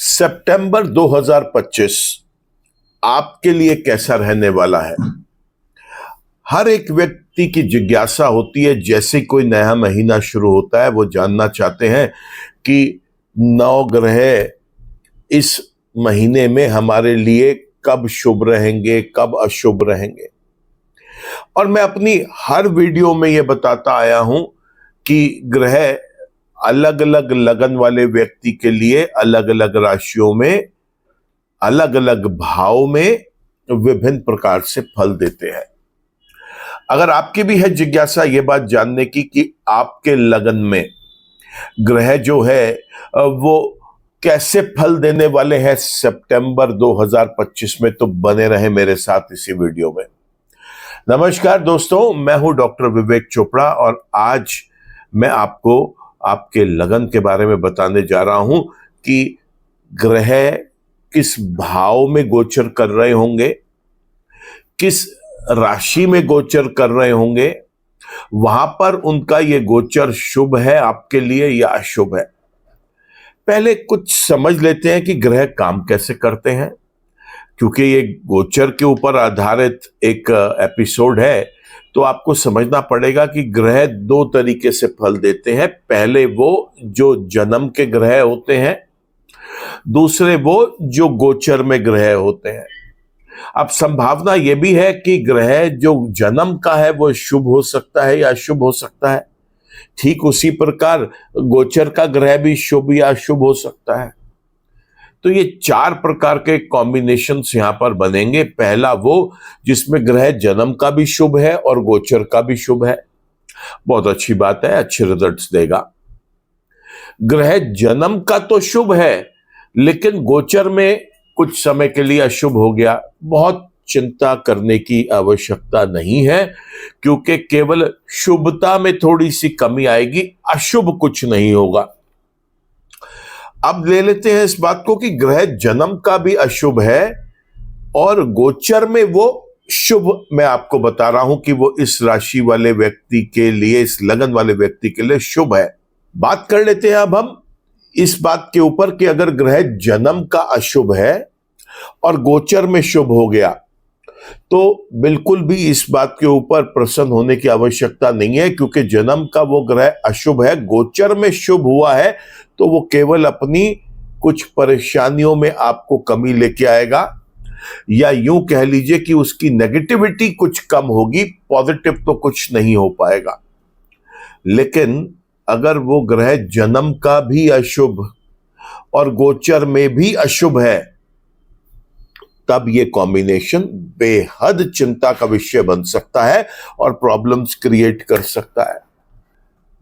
सितंबर 2025 आपके लिए कैसा रहने वाला है? हर एक व्यक्ति की जिज्ञासा होती है, जैसे कोई नया महीना शुरू होता है वो जानना चाहते हैं कि नौ ग्रह इस महीने में हमारे लिए कब शुभ रहेंगे, कब अशुभ रहेंगे। और मैं अपनी हर वीडियो में यह बताता आया हूं कि ग्रह अलग अलग लगन वाले व्यक्ति के लिए अलग अलग राशियों में अलग अलग भाव में विभिन्न प्रकार से फल देते हैं। अगर आपकी भी है जिज्ञासा ये बात जानने की कि आपके लगन में ग्रह जो है वो कैसे फल देने वाले हैं सितंबर 2025 में, तो बने रहे मेरे साथ इसी वीडियो में। नमस्कार दोस्तों, मैं हूं डॉक्टर विवेक चोपड़ा और आज मैं आपको आपके लगन के बारे में बताने जा रहा हूं कि ग्रह किस भाव में गोचर कर रहे होंगे, किस राशि में गोचर कर रहे होंगे, वहां पर उनका ये गोचर शुभ है आपके लिए या अशुभ है। पहले कुछ समझ लेते हैं कि ग्रह काम कैसे करते हैं, क्योंकि ये गोचर के ऊपर आधारित एक एपिसोड है, तो आपको समझना पड़ेगा कि ग्रह दो तरीके से फल देते हैं। पहले वो जो जन्म के ग्रह होते हैं, दूसरे वो जो गोचर में ग्रह होते हैं। अब संभावना यह भी है कि ग्रह जो जन्म का है वो शुभ हो सकता है या अशुभ हो सकता है, ठीक उसी प्रकार गोचर का ग्रह भी शुभ या अशुभ हो सकता है। तो ये चार प्रकार के कॉम्बिनेशंस यहां पर बनेंगे। पहला वो जिसमें ग्रह जन्म का भी शुभ है और गोचर का भी शुभ है, बहुत अच्छी बात है, अच्छे रिजल्ट्स देगा। ग्रह जन्म का तो शुभ है लेकिन गोचर में कुछ समय के लिए अशुभ हो गया, बहुत चिंता करने की आवश्यकता नहीं है, क्योंकि केवल शुभता में थोड़ी सी कमी आएगी, अशुभ कुछ नहीं होगा। अब ले लेते हैं इस बात को कि ग्रह जन्म का भी अशुभ है और गोचर में वो शुभ। मैं आपको बता रहा हूं कि वो इस राशि वाले व्यक्ति के लिए, इस लगन वाले व्यक्ति के लिए शुभ है। बात कर लेते हैं अब हम इस बात के ऊपर कि अगर ग्रह जन्म का अशुभ है और गोचर में शुभ हो गया, तो बिल्कुल भी इस बात के ऊपर प्रसन्न होने की आवश्यकता नहीं है, क्योंकि जन्म का वो ग्रह अशुभ है, गोचर में शुभ हुआ है तो वो केवल अपनी कुछ परेशानियों में आपको कमी लेके आएगा, या यूं कह लीजिए कि उसकी नेगेटिविटी कुछ कम होगी, पॉजिटिव तो कुछ नहीं हो पाएगा। लेकिन अगर वो ग्रह जन्म का भी अशुभ और गोचर में भी अशुभ है, तब ये कॉम्बिनेशन बेहद चिंता का विषय बन सकता है और प्रॉब्लम्स क्रिएट कर सकता है।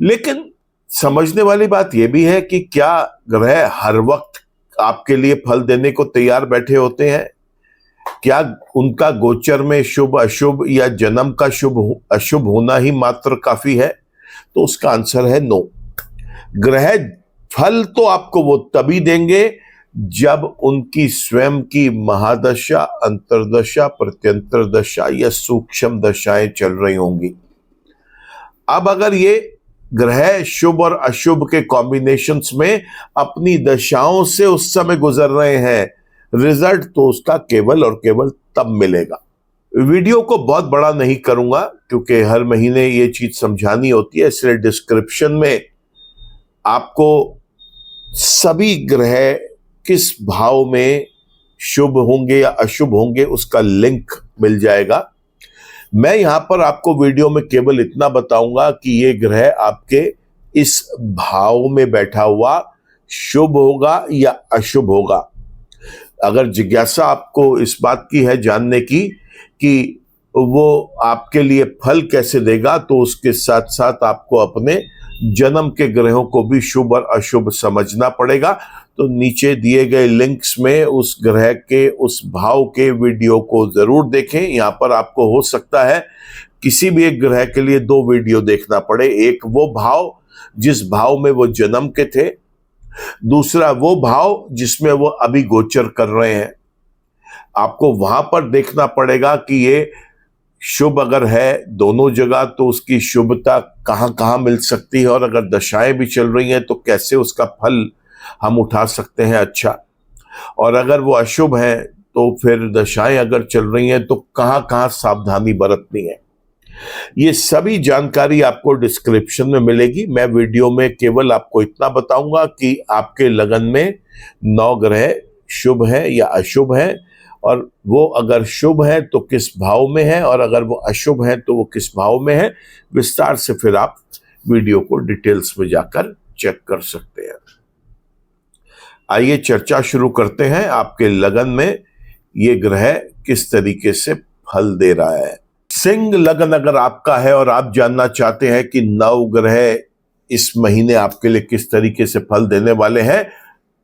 लेकिन समझने वाली बात यह भी है कि क्या ग्रह हर वक्त आपके लिए फल देने को तैयार बैठे होते हैं? क्या उनका गोचर में शुभ अशुभ या जन्म का शुभ अशुभ होना ही मात्र काफी है? तो उसका आंसर है नो। ग्रह फल तो आपको वो तभी देंगे जब उनकी स्वयं की महादशा, अंतर्दशा, प्रत्यंतर दशा या सूक्ष्म दशाएं चल रही होंगी। अब अगर ये ग्रह शुभ और अशुभ के कॉम्बिनेशंस में अपनी दशाओं से उस समय गुजर रहे हैं, रिजल्ट तो उसका केवल और केवल तब मिलेगा। वीडियो को बहुत बड़ा नहीं करूंगा क्योंकि हर महीने ये चीज समझानी होती है, इसलिए डिस्क्रिप्शन में आपको सभी ग्रह किस भाव में शुभ होंगे या अशुभ होंगे उसका लिंक मिल जाएगा। मैं यहां पर आपको वीडियो में केवल इतना बताऊंगा कि ये ग्रह आपके इस भाव में बैठा हुआ शुभ होगा या अशुभ होगा। अगर जिज्ञासा आपको इस बात की है जानने की कि वो आपके लिए फल कैसे देगा, तो उसके साथ साथ आपको अपने जन्म के ग्रहों को भी शुभ और अशुभ समझना पड़ेगा। तो नीचे दिए गए लिंक्स में उस ग्रह के उस भाव के वीडियो को जरूर देखें। यहाँ पर आपको हो सकता है किसी भी एक ग्रह के लिए दो वीडियो देखना पड़े, एक वो भाव जिस भाव में वो जन्म के थे, दूसरा वो भाव जिसमें वो अभी गोचर कर रहे हैं। आपको वहां पर देखना पड़ेगा कि ये शुभ अगर है दोनों जगह तो उसकी शुभता कहाँ कहाँ मिल सकती है, और अगर दशाएं भी चल रही हैं तो कैसे उसका फल हम उठा सकते हैं अच्छा, और अगर वो अशुभ है तो फिर दशाएं अगर चल रही हैं तो कहाँ कहाँ सावधानी बरतनी है। ये सभी जानकारी आपको डिस्क्रिप्शन में मिलेगी। मैं वीडियो में केवल आपको इतना बताऊंगा कि आपके लगन में 9 ग्रह शुभ है या अशुभ है, और वो अगर शुभ है तो किस भाव में है, और अगर वो अशुभ है तो वो किस भाव में है। विस्तार से फिर आप वीडियो को डिटेल्स में जाकर चेक कर सकते हैं। आइए चर्चा शुरू करते हैं। आपके लगन में ये ग्रह किस तरीके से फल दे रहा है। सिंह लगन अगर आपका है और आप जानना चाहते हैं कि 9 ग्रह इस महीने आपके लिए किस तरीके से फल देने वाले हैं,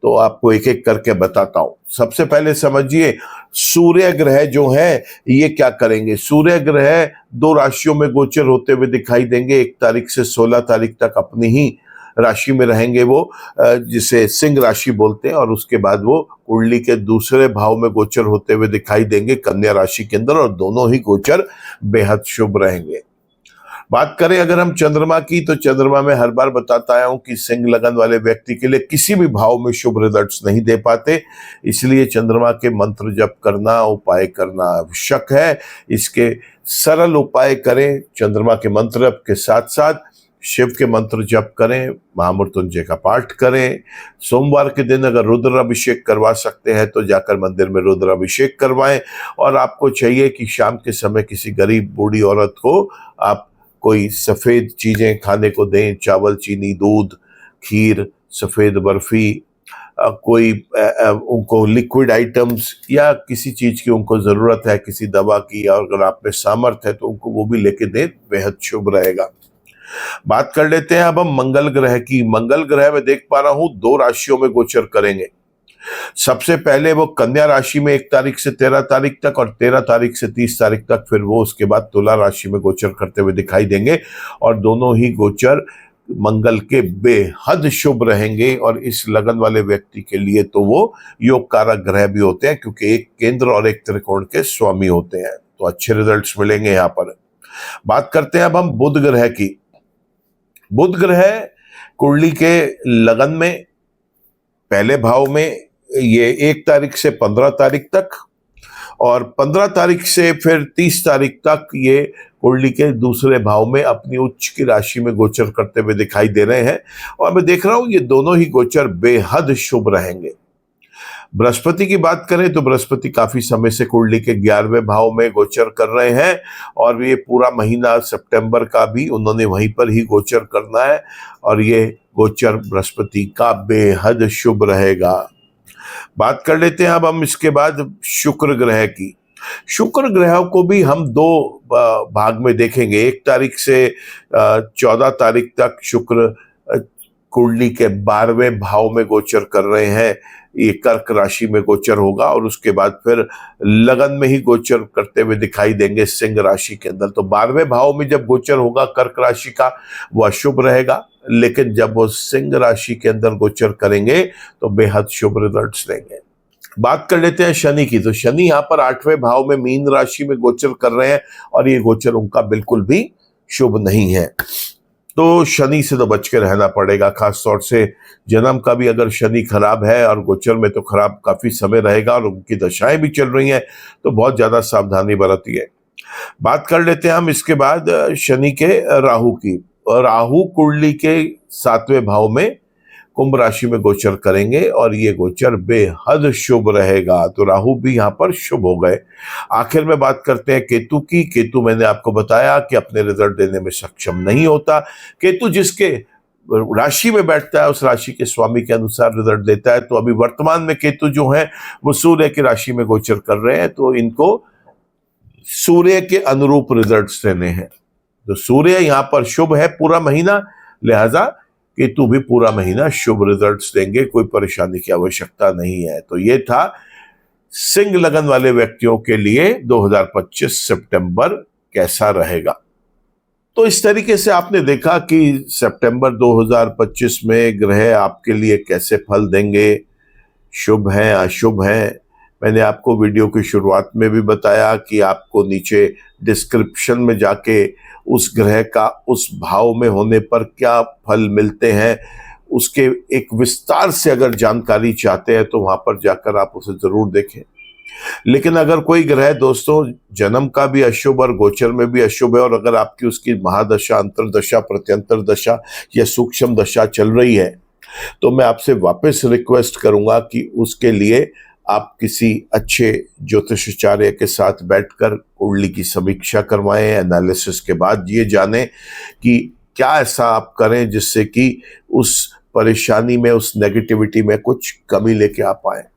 तो आपको एक एक करके बताता हूं। सबसे पहले समझिए सूर्य ग्रह जो है ये क्या करेंगे। सूर्य ग्रह 2 राशियों में गोचर होते हुए दिखाई देंगे। 1 तारीख से 16 तारीख तक अपनी ही राशि में रहेंगे वो, जिसे सिंह राशि बोलते हैं, और उसके बाद वो कुंडली के दूसरे भाव में गोचर होते हुए दिखाई देंगे कन्या राशि के अंदर, और दोनों ही गोचर बेहद शुभ रहेंगे। बात करें अगर हम चंद्रमा की, तो चंद्रमा में हर बार बताता आया हूं कि सिंह लगन वाले व्यक्ति के लिए किसी भी भाव में शुभ रिजल्ट्स नहीं दे पाते, इसलिए चंद्रमा के मंत्र जप करना, उपाय करना आवश्यक है। इसके सरल उपाय करें। चंद्रमा के मंत्र के साथ साथ शिव के मंत्र जप करें, महामृत्युंजय का पाठ करें। सोमवार के दिन अगर रुद्र अभिषेक करवा सकते हैं तो जाकर मंदिर में रुद्र अभिषेक करवाएं। और आपको चाहिए कि शाम के समय किसी गरीब बूढ़ी औरत को आप कोई सफ़ेद चीज़ें खाने को दें, चावल, चीनी, दूध, खीर, सफ़ेद बर्फ़ी, कोई उनको लिक्विड आइटम्स या किसी चीज़ की उनको ज़रूरत है, किसी दवा की, और अगर आप में सामर्थ्य है तो उनको वो भी लेके दें, बेहद शुभ रहेगा। बात कर लेते हैं अब हम मंगल ग्रह की। मंगल ग्रह में देख पा रहा हूं 2 राशियों में गोचर करेंगे। सबसे पहले वो कन्या राशि में 1 तारीख से 13 तारीख तक, और 13 तारीख से 30 तारीख तक फिर वो उसके बाद तुला राशि में गोचर करते हुए दिखाई देंगे, और दोनों ही गोचर मंगल के बेहद शुभ रहेंगे। और इस लगन वाले व्यक्ति के लिए तो वो योग कारक ग्रह भी होते हैं, क्योंकि एक केंद्र और एक त्रिकोण के स्वामी होते हैं, तो अच्छे रिजल्ट्स मिलेंगे यहाँ पर। बात करते हैं अब हम बुध ग्रह की। बुध ग्रह कुंडली के लगन में पहले भाव में ये 1 तारीख से 15 तारीख तक, और 15 तारीख से फिर 30 तारीख तक ये कुंडली के दूसरे भाव में अपनी उच्च की राशि में गोचर करते हुए दिखाई दे रहे हैं। और मैं देख रहा हूं ये दोनों ही गोचर बेहद शुभ रहेंगे। बृहस्पति की बात करें तो बृहस्पति काफी समय से कुंडली के 11वें भाव में गोचर कर रहे हैं, और ये पूरा महीना सितंबर का भी उन्होंने वहीं पर ही गोचर करना है, और ये गोचर बृहस्पति का बेहद शुभ रहेगा। बात कर लेते हैं अब हम इसके बाद शुक्र ग्रह की। शुक्र ग्रह को भी हम 2 भाग में देखेंगे। 1 तारीख से 14 तारीख तक शुक्र कुंडली के 12वें भाव में गोचर कर रहे हैं। ये कर्क राशि में गोचर होगा, और उसके बाद फिर लगन में ही गोचर करते हुए दिखाई देंगे सिंह राशि के अंदर। तो 12वें भाव में जब गोचर होगा कर्क राशि का, वह शुभ रहेगा, लेकिन जब वो सिंह राशि के अंदर गोचर करेंगे तो बेहद शुभ रिजल्ट्स देंगे। बात कर लेते हैं शनि की। तो शनि यहाँ पर 8वें भाव में मीन राशि में गोचर कर रहे हैं, और ये गोचर उनका बिल्कुल भी शुभ नहीं है, तो शनि से तो बच के रहना पड़ेगा। खास तौर से जन्म का भी अगर शनि खराब है, और गोचर में तो खराब काफी समय रहेगा, और उनकी दशाएं भी चल रही हैं, तो बहुत ज्यादा सावधानी बरतिए। बात कर लेते हैं हम इसके बाद शनि के राहु की। और राहु कुंडली के 7वें भाव में कुंभ राशि में गोचर करेंगे, और ये गोचर बेहद शुभ रहेगा, तो राहु भी यहाँ पर शुभ हो गए। आखिर में बात करते हैं केतु की। केतु मैंने आपको बताया कि अपने रिजल्ट देने में सक्षम नहीं होता। केतु जिसके राशि में बैठता है उस राशि के स्वामी के अनुसार रिजल्ट देता है। तो अभी वर्तमान में केतु जो है वो सूर्य की राशि में गोचर कर रहे हैं, तो इनको सूर्य के अनुरूप रिजल्ट्स देने हैं। तो सूर्य यहाँ पर शुभ है पूरा महीना, लिहाजा केतु भी पूरा महीना शुभ रिजल्ट्स देंगे, कोई परेशानी की आवश्यकता नहीं है। तो ये था सिंह लगन वाले व्यक्तियों के लिए 2025 सितंबर कैसा रहेगा। तो इस तरीके से आपने देखा कि सितंबर 2025 में ग्रह आपके लिए कैसे फल देंगे, शुभ हैं, अशुभ हैं। मैंने आपको वीडियो की शुरुआत में भी बताया कि आपको नीचे डिस्क्रिप्शन में जाके उस ग्रह का उस भाव में होने पर क्या फल मिलते हैं, उसके एक विस्तार से अगर जानकारी चाहते हैं तो वहां पर जाकर आप उसे जरूर देखें। लेकिन अगर कोई ग्रह दोस्तों जन्म का भी अशुभ और गोचर में भी अशुभ है, और अगर आपकी उसकी महादशा, अंतरदशा, प्रत्यंतर दशा या सूक्ष्म दशा चल रही है, तो मैं आपसे वापस रिक्वेस्ट करूंगा कि उसके लिए आप किसी अच्छे ज्योतिषाचार्य के साथ बैठकर कुंडली की समीक्षा करवाएं। एनालिसिस के बाद ये जानें कि क्या ऐसा आप करें जिससे कि उस परेशानी में, उस नेगेटिविटी में कुछ कमी लेके आ पाए।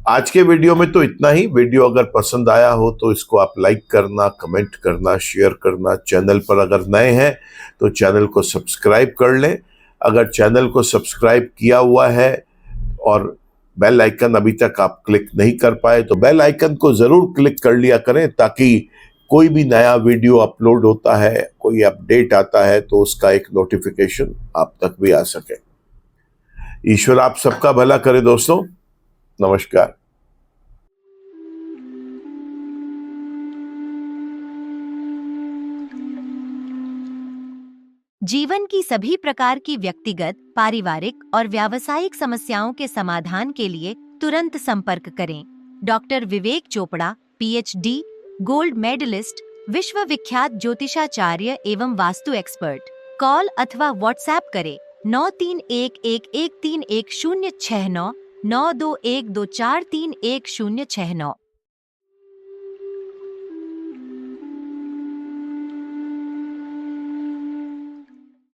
आज के वीडियो में तो इतना ही। वीडियो अगर पसंद आया हो तो इसको आप लाइक करना, कमेंट करना, शेयर करना। चैनल पर अगर नए हैं तो चैनल को सब्सक्राइब कर लें। अगर चैनल को सब्सक्राइब किया हुआ है और बेल आइकन अभी तक आप क्लिक नहीं कर पाए तो बेल आइकन को जरूर क्लिक कर लिया करें, ताकि कोई भी नया वीडियो अपलोड होता है, कोई अपडेट आता है तो उसका एक नोटिफिकेशन आप तक भी आ सके। ईश्वर आप सबका भला करे दोस्तों। नमस्कार। जीवन की सभी प्रकार की व्यक्तिगत, पारिवारिक और व्यावसायिक समस्याओं के समाधान के लिए तुरंत संपर्क करें। डॉक्टर विवेक चोपड़ा, पीएचडी, गोल्ड मेडलिस्ट, विश्व विख्यात ज्योतिषाचार्य एवं वास्तु एक्सपर्ट। कॉल अथवा व्हाट्सएप करें 9311131069 9212431069।